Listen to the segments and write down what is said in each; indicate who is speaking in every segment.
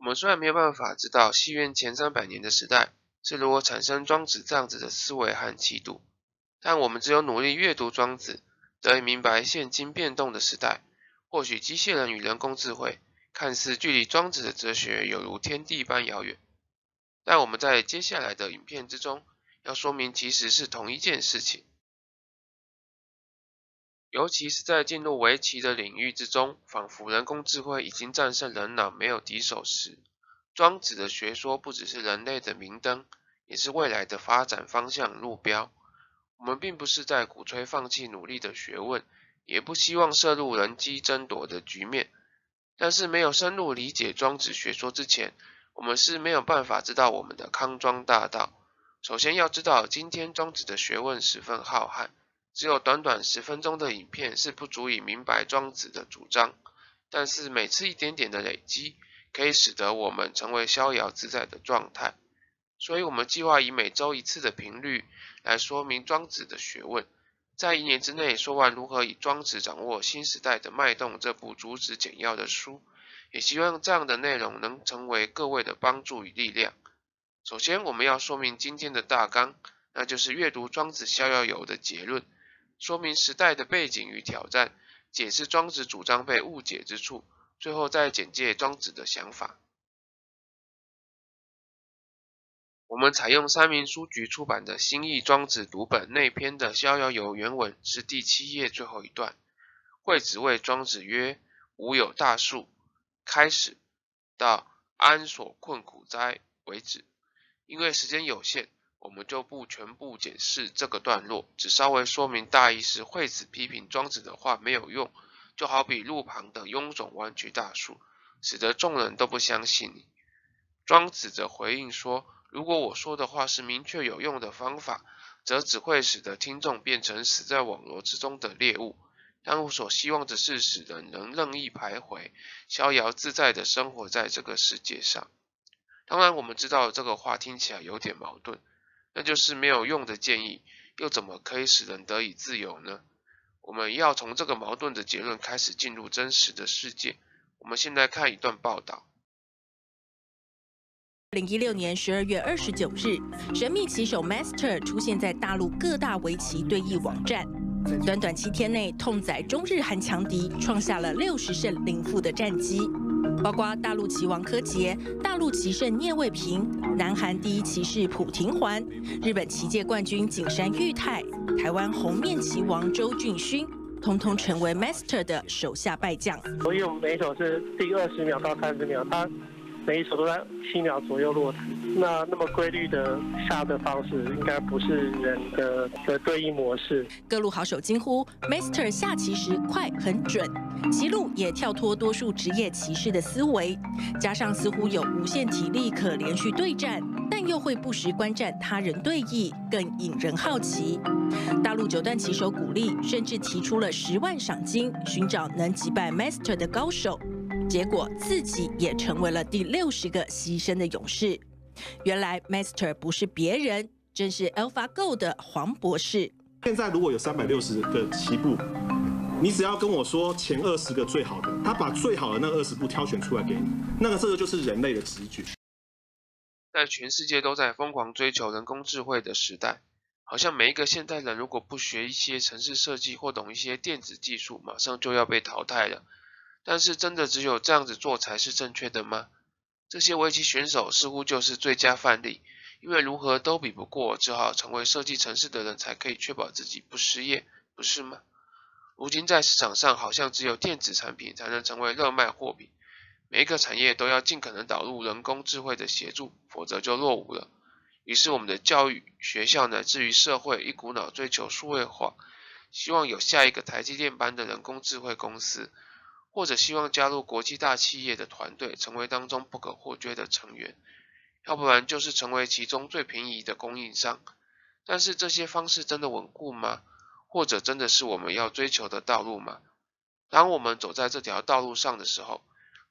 Speaker 1: 们虽然没有办法知道西元前300年的时代是如何产生庄子这样子的思维和气度，但我们只有努力阅读庄子，得以明白现今变动的时代，或许机器人与人工智慧看似距离庄子的哲学有如天地般遥远，但我们在接下来的影片之中要说明其实是同一件事情。尤其是在进入围棋的领域之中，仿佛人工智慧已经战胜人脑，没有敌手时，庄子的学说不只是人类的明灯，也是未来的发展方向路标。我们并不是在鼓吹放弃努力的学问，也不希望涉入人机争夺的局面。但是没有深入理解庄子学说之前，我们是没有办法知道我们的康庄大道。首先要知道，今天庄子的学问十分浩瀚，只有短短10分钟的影片是不足以明白庄子的主张，但是每次一点点的累积，可以使得我们成为逍遥自在的状态。所以我们计划以每周1次的频率来说明庄子的学问，在1年之内说完如何以庄子掌握新时代的脉动这部主旨简要的书，也希望这样的内容能成为各位的帮助与力量。首先我们要说明今天的大纲，那就是阅读庄子逍遥游的结论，说明时代的背景与挑战，解释庄子主张被误解之处，最后再简介庄子的想法。我们采用三民书局出版的新译庄子读本内篇的逍遥游原文是第7页最后一段。惠子谓庄子曰：吾有大树，开始到安所困苦哉为止。因为时间有限，我们就不全部解释这个段落，只稍微说明大意是惠子批评庄子的话没有用，就好比路旁的臃肿弯曲大树，使得众人都不相信你。庄子则回应说，如果我说的话是明确有用的方法，则只会使得听众变成死在网罗之中的猎物，但我所希望的是使人能任意徘徊，逍遥自在地生活在这个世界上。当然我们知道这个话听起来有点矛盾，那就是没有用的建议，又怎么可以使人得以自由呢？我们要从这个矛盾的结论开始进入真实的世界。我们先来看一段报道。
Speaker 2: 2016年12月29日，神秘棋手 Master 出现在大陆各大围棋对弈网站，短短7天内痛宰中日韩强敌，创下了60胜0负的战绩。包括大陆棋王柯洁、大陆棋圣聂卫平、南韩第一棋士朴廷桓、日本棋界冠军景山裕太、台湾红面棋王周俊勋，通通成为 Master 的手下败将。
Speaker 3: 因为我们每一手是第20秒到30秒，它每一手都在7秒左右落子。那么规律的下的方式，应该不是人的对应模式。
Speaker 2: 各路好手惊呼 ，Master 下棋时快很准，棋路也跳脱多数职业棋士的思维，加上似乎有无限体力可连续对战，但又会不时观战他人对弈，更引人好奇。大陆9段棋手鼓励，甚至提出了10万赏金，寻找能击败 Master 的高手。结果自己也成为了第60个牺牲的勇士。原来 Master 不是别人，正是 AlphaGo 的黄博士。
Speaker 4: 现在如果有360个棋步，你只要跟我说前20个最好的，他把最好的那20步挑选出来给你，这个就是人类的直觉。
Speaker 1: 在全世界都在疯狂追求人工智慧的时代，好像每一个现代人如果不学一些程式设计或懂一些电子技术，马上就要被淘汰了。但是真的只有这样子做才是正确的吗？这些围棋选手似乎就是最佳范例，因为如何都比不过，只好成为设计程式的人才可以确保自己不失业，不是吗？如今在市场上好像只有电子产品才能成为热卖货品，每一个产业都要尽可能导入人工智慧的协助，否则就落伍了。于是我们的教育、学校乃至于社会一股脑追求数位化，希望有下一个台积电般的人工智慧公司，或者希望加入国际大企业的团队，成为当中不可或缺的成员，要不然就是成为其中最便宜的供应商。但是这些方式真的稳固吗？或者真的是我们要追求的道路吗？当我们走在这条道路上的时候，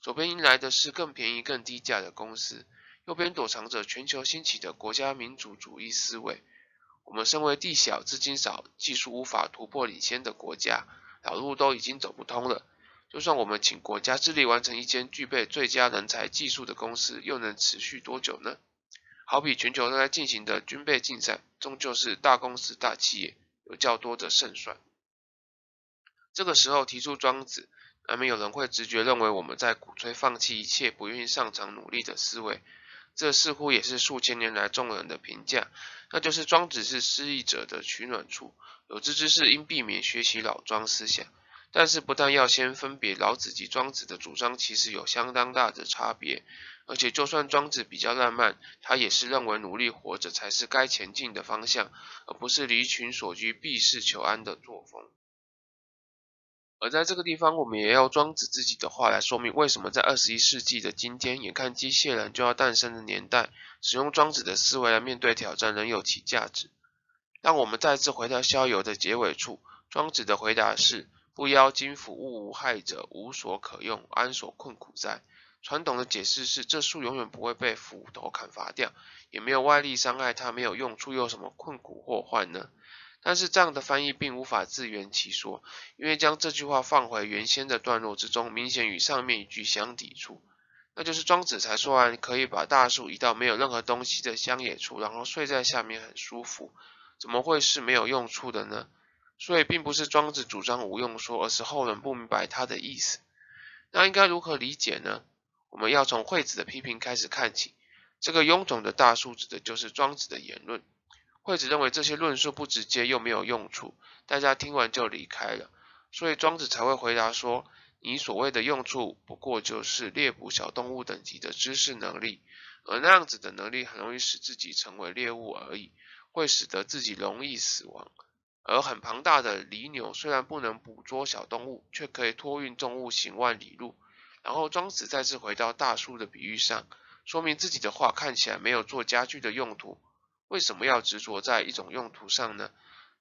Speaker 1: 左边迎来的是更便宜、更低价的公司，右边躲藏着全球兴起的国家民主主义思维。我们身为地小、资金少、技术无法突破领先的国家，老路都已经走不通了，就算我们请国家致力完成一间具备最佳人才技术的公司，又能持续多久呢？好比全球正在进行的军备竞赛，终究是大公司大企业有较多的胜算。这个时候提出庄子，难免有人会直觉认为我们在鼓吹放弃一切、不愿意上场努力的思维。这似乎也是数千年来众人的评价，那就是庄子是失意者的取暖处，有志之士应避免学习老庄思想。但是不但要先分别老子及庄子的主张其实有相当大的差别，而且就算庄子比较浪漫，他也是认为努力活着才是该前进的方向，而不是离群索居避世求安的作风。而在这个地方，我们也要庄子自己的话来说明为什么在21世纪的今天，眼看机械人就要诞生的年代，使用庄子的思维来面对挑战仍有其价值。让我们再次回到逍遥的结尾处，庄子的回答是：不邀金斧物无害者，无所可用，安所困苦哉？传统的解释是，这树永远不会被斧头砍伐掉，也没有外力伤害它，没有用处，又有什么困苦祸患呢？但是这样的翻译并无法自圆其说，因为将这句话放回原先的段落之中，明显与上面一句相抵触。那就是庄子才说完可以把大树移到没有任何东西的乡野处，然后睡在下面很舒服，怎么会是没有用处的呢？所以并不是庄子主张无用说，而是后人不明白他的意思。那应该如何理解呢？我们要从惠子的批评开始看起。这个臃肿的大树指的就是庄子的言论。惠子认为这些论述不直接又没有用处，大家听完就离开了，所以庄子才会回答说，你所谓的用处不过就是猎捕小动物等级的知识能力，而那样子的能力很容易使自己成为猎物而已，会使得自己容易死亡。而很庞大的犁牛虽然不能捕捉小动物，却可以托运重物行万里路。然后庄子再次回到大树的比喻上，说明自己的话看起来没有做家具的用途，为什么要执着在一种用途上呢？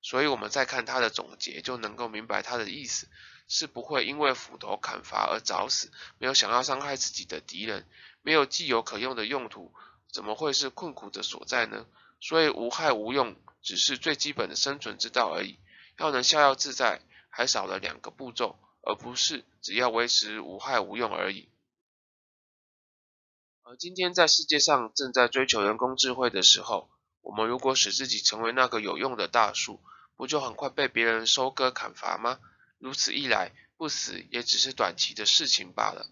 Speaker 1: 所以我们再看他的总结，就能够明白他的意思，是不会因为斧头砍伐而早死，没有想要伤害自己的敌人，没有既有可用的用途，怎么会是困苦的所在呢？所以无害无用只是最基本的生存之道而已，要能逍遥自在，还少了2个步骤，而不是只要维持无害无用而已。而今天在世界上正在追求人工智慧的时候，我们如果使自己成为那个有用的大树，不就很快被别人收割砍伐吗？如此一来，不死也只是短期的事情罢了。